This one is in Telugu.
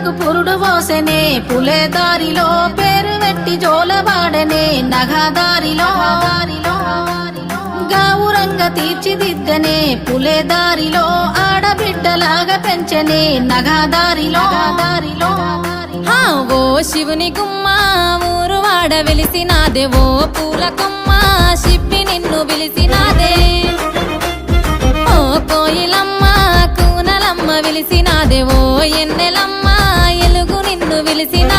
కళ్ళకు పురుడు పోసెనే పులే దారిలో పేరు వెట్టి జోలబాడనే నగదారిలో గావురంగ తీర్చిదిద్దనే పులే దారిలో ఆడబిడ్డలాగా పెంచనే నగదారిలో ఓ శివుని గుమ్మ ఊరు వాడ వెలిసినాదే ఓ పూల కొమ్మ శిప్పి నిన్ను పిలిసినాదే ఓ కోయిలమ్మ కూనలమ్మ విలిసినాదే ఓ ఎన్నెలమ్మ ఎలుగు నిన్ను విలిసినా